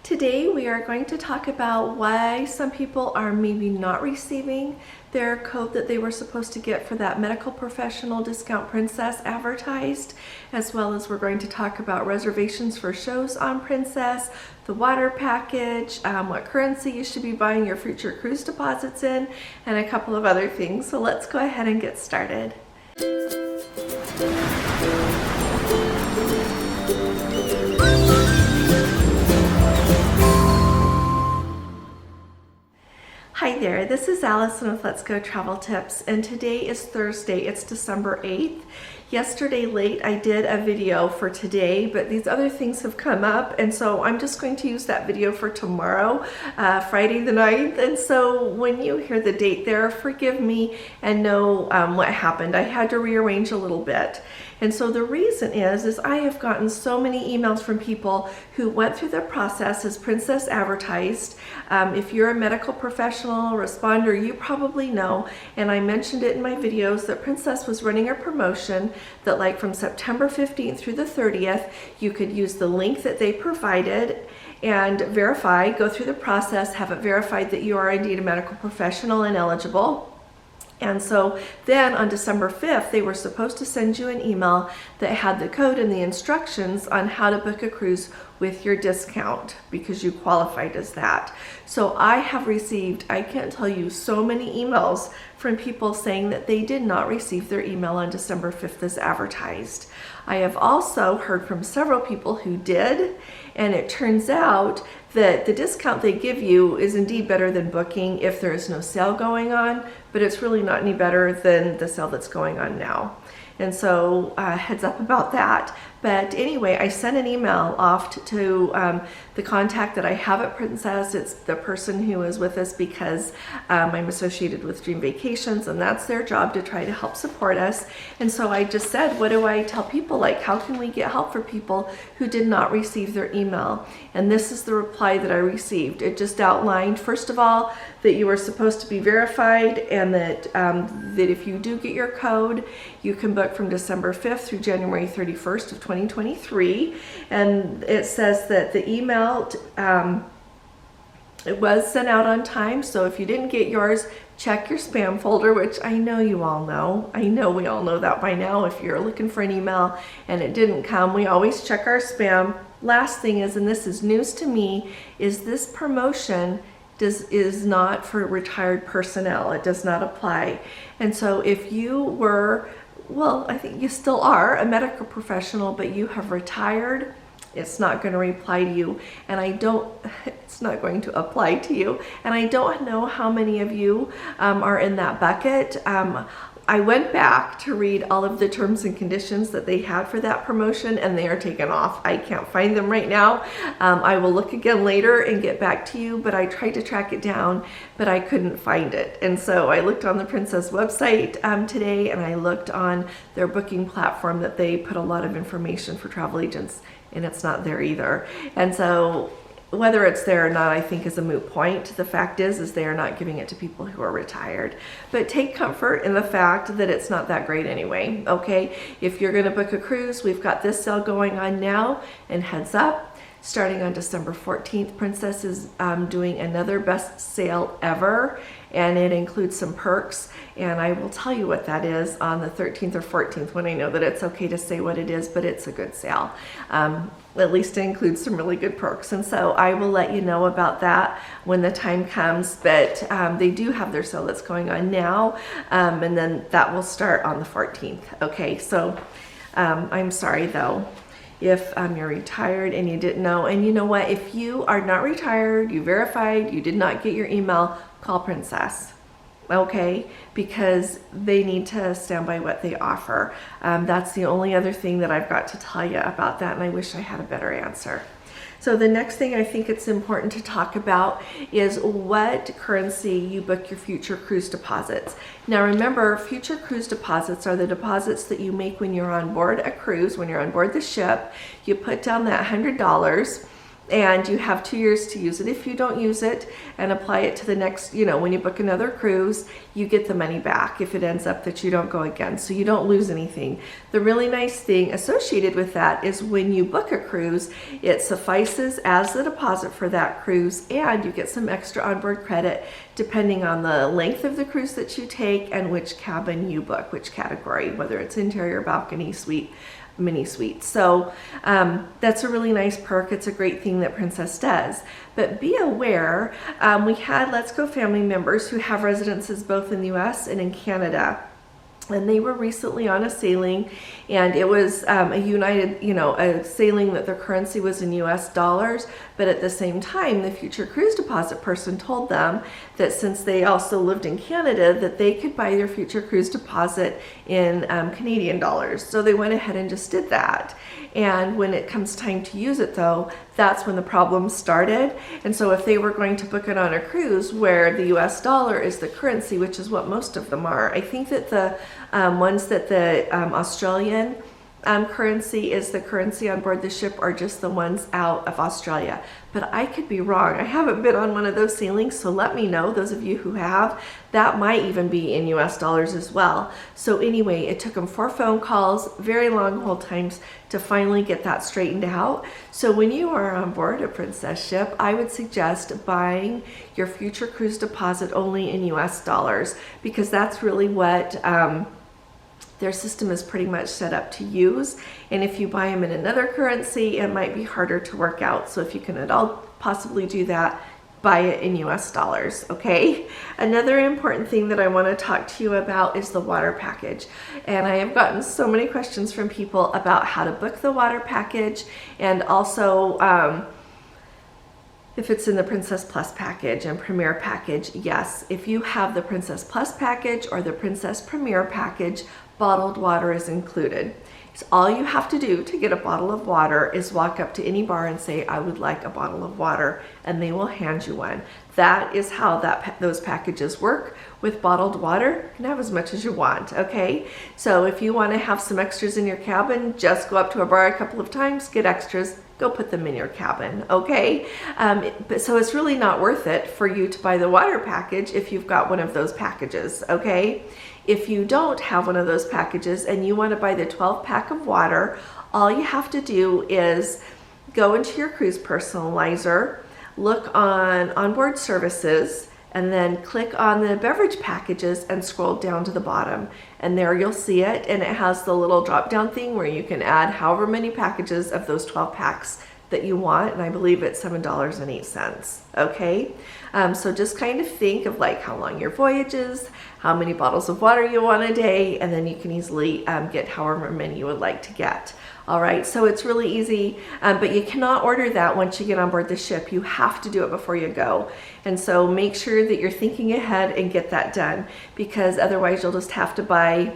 Today we are going to talk about why some people are maybe not receiving their code that they were supposed to get for that medical professional discount Princess advertised, as well as we're going to talk about reservations for shows on Princess, the water package, what currency you should be buying your future cruise deposits in, and a couple of other things. So let's go ahead and get started. Hi there, this is Allison with Let's Go Travel Tips, and today is Thursday. It's December 8th. Yesterday late I did a video for today, but these other things have come up, and so I'm just going to use that video for tomorrow, Friday the 9th. And so when you hear the date there, forgive me and know what happened. I had to rearrange a little bit. And so the reason is I have gotten so many emails from people who went through the process as Princess advertised. If you're a medical professional responder, you probably know, and I mentioned it in my videos, that Princess was running a promotion that like from September 15th through the 30th, you could use the link that they provided and verify, go through the process, have it verified that you are indeed a medical professional and eligible. And so then on December 5th, they were supposed to send you an email that had the code and the instructions on how to book a cruise with your discount because you qualified as that. So I have received, I can't tell you, so many emails from people saying that they did not receive their email on December 5th as advertised. I have also heard from several people who did, and it turns out that the discount they give you is indeed better than booking if there is no sale going on, but it's really not any better than the sale that's going on now. And so heads up about that. But anyway, I sent an email off to the contact that I have at Princess. It's the person who is with us because I'm associated with Dream Vacations, and that's their job to try to help support us. And so I just said, what do I tell people? Like, how can we get help for people who did not receive their email? And this is the reply that I received. It just outlined, first of all, that you are supposed to be verified, and that that if you do get your code, you can book from December 5th through January 31st of 2023. And it says that the email it was sent out on time, so if you didn't get yours, check your spam folder, which I know you all know. I know we all know that by now. If you're looking for an email and it didn't come, we always check our spam. Last thing is, and this is news to me, is this promotion is not for retired personnel. It does not apply. And so if you were, well, I think you still are a medical professional, but you have retired, it's not going to apply to you, and it's not going to apply to you. And I don't know how many of you are in that bucket. I went back to read all of the terms and conditions that they had for that promotion, and they are taken off. I can't find them right now. I will look again later and get back to you, but I tried to track it down, but I couldn't find it. And so I looked on the Princess website today, and I looked on their booking platform that they put a lot of information for travel agents, and it's not there either. And so whether it's there or not, I think, is a moot point. The fact is they are not giving it to people who are retired. But take comfort in the fact that it's not that great anyway, okay? If you're gonna book a cruise, we've got this sale going on now, and heads up, starting on December 14th, Princess is doing another best sale ever, and it includes some perks, and I will tell you what that is on the 13th or 14th when I know that it's okay to say what it is, but it's a good sale. At least it includes some really good perks, and so I will let you know about that when the time comes. But they do have their sale that's going on now, and then that will start on the 14th. Okay, so I'm sorry though if you're retired and you didn't know. And you know what, if you are not retired, you verified, you did not get your email, call Princess, okay? Because they need to stand by what they offer. That's the only other thing that I've got to tell you about that, and I wish I had a better answer. So the next thing I think it's important to talk about is what currency you book your future cruise deposits. Now remember, future cruise deposits are the deposits that you make when you're on board a cruise, when you're on board the ship. You put down that $100, and you have 2 years to use it. If you don't use it and apply it to the next, when you book another cruise, you get the money back if it ends up that you don't go again. So you don't lose anything. The really nice thing associated with that is when you book a cruise, it suffices as the deposit for that cruise, and you get some extra onboard credit depending on the length of the cruise that you take and which cabin you book, which category, whether it's interior, balcony, suite, mini suite. So that's a really nice perk. It's a great thing that Princess does. But be aware, we had Let's Go family members who have residences both in the US and in Canada. And they were recently on a sailing, and it was a united, a sailing that their currency was in US dollars, but at the same time, the future cruise deposit person told them that since they also lived in Canada, that they could buy their future cruise deposit in Canadian dollars. So they went ahead and just did that. And when it comes time to use it though, that's when the problems started. And so if they were going to book it on a cruise where the US dollar is the currency, which is what most of them are, I think that the ones that the Australian currency is the currency on board the ship are just the ones out of Australia. But I could be wrong. I haven't been on one of those sailings, so let me know, those of you who have. That might even be in US dollars as well. So anyway, it took them 4 phone calls, very long hold times to finally get that straightened out. So when you are on board a Princess ship, I would suggest buying your future cruise deposit only in US dollars, because that's really what their system is pretty much set up to use. And if you buy them in another currency, it might be harder to work out. So if you can at all possibly do that, buy it in US dollars, okay? Another important thing that I want to talk to you about is the water package. And I have gotten so many questions from people about how to book the water package, and also if it's in the Princess Plus package and Premier package. Yes, if you have the Princess Plus package or the Princess Premier package, bottled water is included. So all you have to do to get a bottle of water is walk up to any bar and say, I would like a bottle of water, and they will hand you one. That is how those packages work. With bottled water, you can have as much as you want, okay? So if you want to have some extras in your cabin, just go up to a bar a couple of times, get extras, go put them in your cabin, okay? So it's really not worth it for you to buy the water package if you've got one of those packages, okay? If you don't have one of those packages and you want to buy the 12 pack of water, all you have to do is go into your cruise personalizer, look on onboard services, and then click on the beverage packages and scroll down to the bottom. And there you'll see it, and it has the little drop down thing where you can add however many packages of those 12 packs that you want, and I believe it's $7.08, okay? So just kind of think of like how long your voyage is, how many bottles of water you want a day, and then you can easily get however many you would like to get. All right, so it's really easy, but you cannot order that once you get on board the ship. You have to do it before you go. And so make sure that you're thinking ahead and get that done, because otherwise you'll just have to buy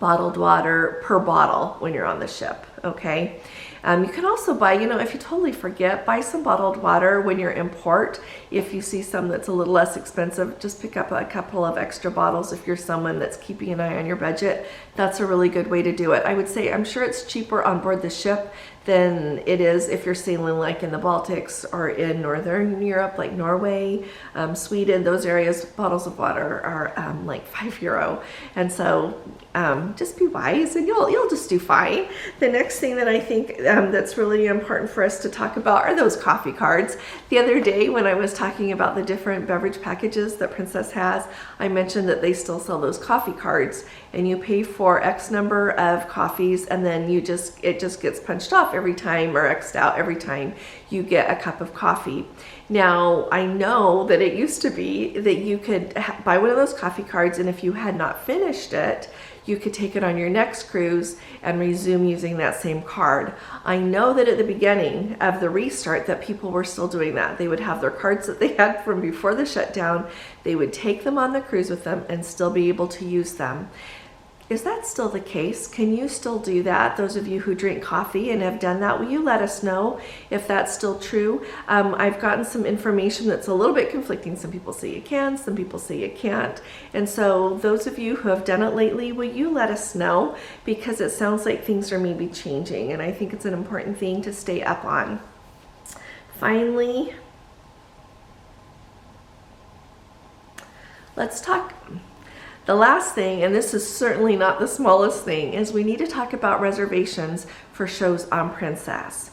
bottled water per bottle when you're on the ship, okay? You can also buy, if you totally forget, buy some bottled water when you're in port. If you see some that's a little less expensive, just pick up a couple of extra bottles if you're someone that's keeping an eye on your budget. That's a really good way to do it. I would say I'm sure it's cheaper on board the ship than it is if you're sailing like in the Baltics or in Northern Europe, like Norway, Sweden. Those areas, bottles of water are like €5. And so just be wise and you'll just do fine. The next thing that I think that's really important for us to talk about are those coffee cards. The other day when I was talking about the different beverage packages that Princess has, I mentioned that they still sell those coffee cards, and you pay for X number of coffees, and then it just gets punched off every time, or X'd out every time you get a cup of coffee. Now, I know that it used to be that you could buy one of those coffee cards, and if you had not finished it, you could take it on your next cruise and resume using that same card. I know that at the beginning of the restart that people were still doing that. They would have their cards that they had from before the shutdown. They would take them on the cruise with them and still be able to use them. Is that still the case? Can you still do that? Those of you who drink coffee and have done that, will you let us know if that's still true? I've gotten some information that's a little bit conflicting. Some people say you can, some people say you can't. And so those of you who have done it lately, will you let us know? Because it sounds like things are maybe changing, and I think it's an important thing to stay up on. finally, let's talk. The last thing, and this is certainly not the smallest thing, is we need to talk about reservations for shows on Princess.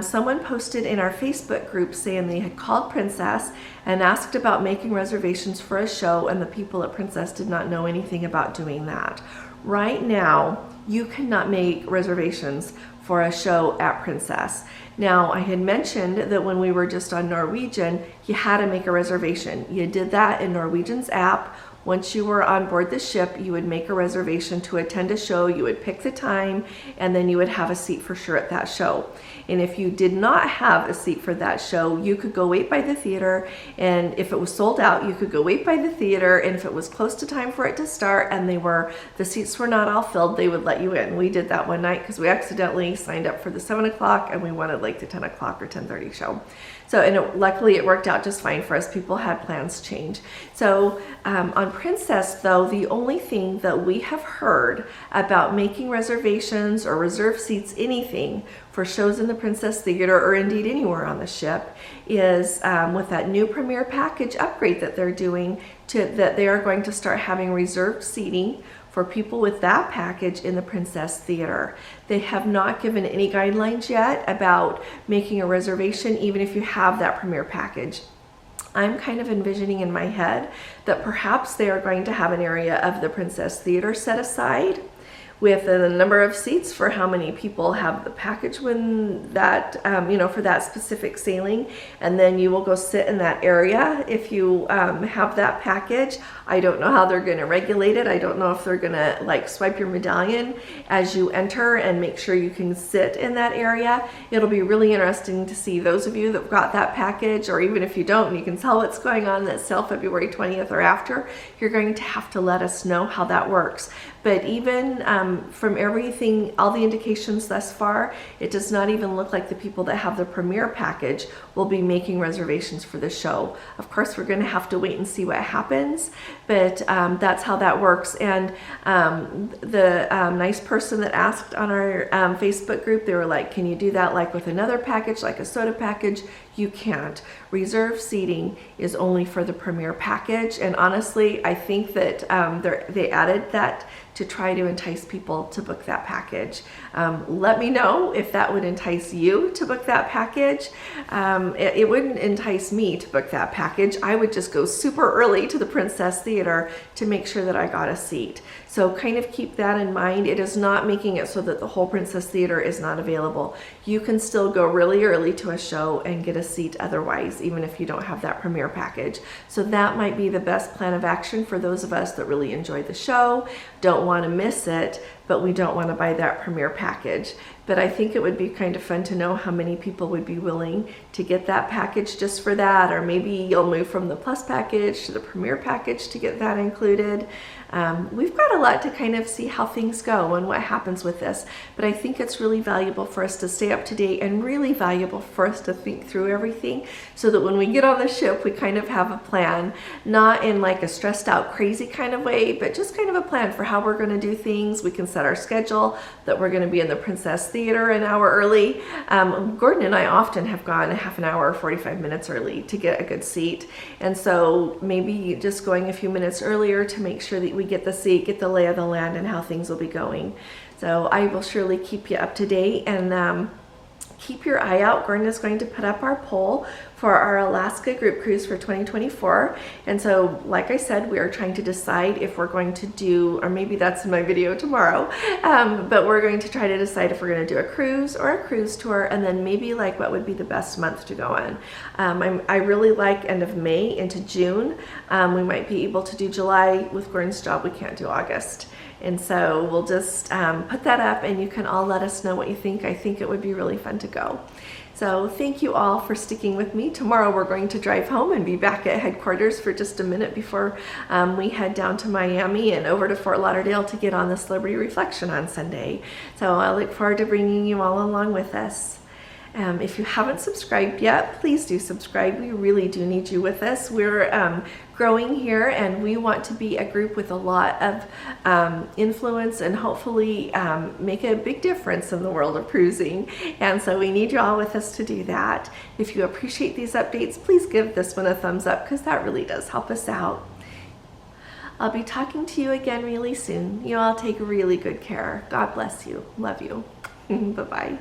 Someone posted in our Facebook group saying they had called Princess and asked about making reservations for a show, and the people at Princess did not know anything about doing that. Right now, you cannot make reservations for a show at Princess. Now, I had mentioned that when we were just on Norwegian, you had to make a reservation. You did that in Norwegian's app. Once you were on board the ship, you would make a reservation to attend a show, you would pick the time, and then you would have a seat for sure at that show. And if you did not have a seat for that show, you could go wait by the theater, and if it was sold out, you could go wait by the theater, and if it was close to time for it to start and the seats were not all filled, they would let you in. We did that one night because we accidentally signed up for the 7 o'clock and we wanted like the 10 o'clock or 10:30 show. So, and luckily it worked out just fine for us. People had plans change. So on Princess though, the only thing that we have heard about making reservations or reserve seats, anything for shows in the Princess Theater or indeed anywhere on the ship, is with that new Premier Package upgrade that they're doing, that they are going to start having reserved seating for people with that package in the Princess Theater. They have not given any guidelines yet about making a reservation, even if you have that Premier Package. I'm kind of envisioning in my head that perhaps they are going to have an area of the Princess Theater set aside with the number of seats for how many people have the package when that, for that specific sailing. And then you will go sit in that area if you have that package. I don't know how they're going to regulate it. I don't know if they're going to like swipe your medallion as you enter and make sure you can sit in that area. It'll be really interesting to see those of you that got that package, or even if you don't and you can tell what's going on that's sale February 20th or after, you're going to have to let us know how that works. But even from everything, all the indications thus far, it does not even look like the people that have the Premier Package will be making reservations for the show. Of course, we're going to have to wait and see what happens, but that's how that works. And the nice person that asked on our Facebook group, they were like, can you do that like with another package, like a soda package? You can't. Reserve seating is only for the Premier Package, and honestly, I think that they added that to try to entice people to book that package. Let me know if that would entice you to book that package. It wouldn't entice me to book that package. I would just go super early to the Princess Theater to make sure that I got a seat. So kind of keep that in mind. It is not making it so that the whole Princess Theater is not available. You can still go really early to a show and get a seat otherwise, even if you don't have that Premier Package. So that might be the best plan of action for those of us that really enjoy the show, don't want to miss it, but we don't want to buy that Premier Package. But I think it would be kind of fun to know how many people would be willing to get that package just for that, or maybe you'll move from the Plus package to the Premier Package to get that included. We've got a lot to kind of see how things go and what happens with this, but I think it's really valuable for us to stay up to date and really valuable for us to think through everything so that when we get on the ship, we kind of have a plan, not in like a stressed out, crazy kind of way, but just kind of a plan for how we're going to do things. We can set our schedule that we're going to be in the Princess Theater an hour early. Gordon and I often have gone a half an hour or 45 minutes early to get a good seat, and so maybe just going a few minutes earlier to make sure that we get the seat, get the lay of the land and how things will be going. So I will surely keep you up to date, and keep your eye out. Gordon is going to put up our poll for our Alaska group cruise for 2024. And so, like I said, we are trying to decide if we're going to do, or maybe that's in my video tomorrow, but we're going to try to decide if we're going to do a cruise or a cruise tour, and then maybe like what would be the best month to go on. I really like end of May into June. We might be able to do July. With Gordon's job, we can't do August. And so we'll just put that up and you can all let us know what you think. I think it would be really fun to go. So thank you all for sticking with me. Tomorrow we're going to drive home and be back at headquarters for just a minute before we head down to Miami and over to Fort Lauderdale to get on the Celebrity Reflection on Sunday. So I look forward to bringing you all along with us. If you haven't subscribed yet, please do subscribe. We really do need you with us. We're growing here, and we want to be a group with a lot of influence and hopefully make a big difference in the world of cruising. And so we need you all with us to do that. If you appreciate these updates, please give this one a thumbs up, because that really does help us out. I'll be talking to you again really soon. You all take really good care. God bless you. Love you. Bye-bye.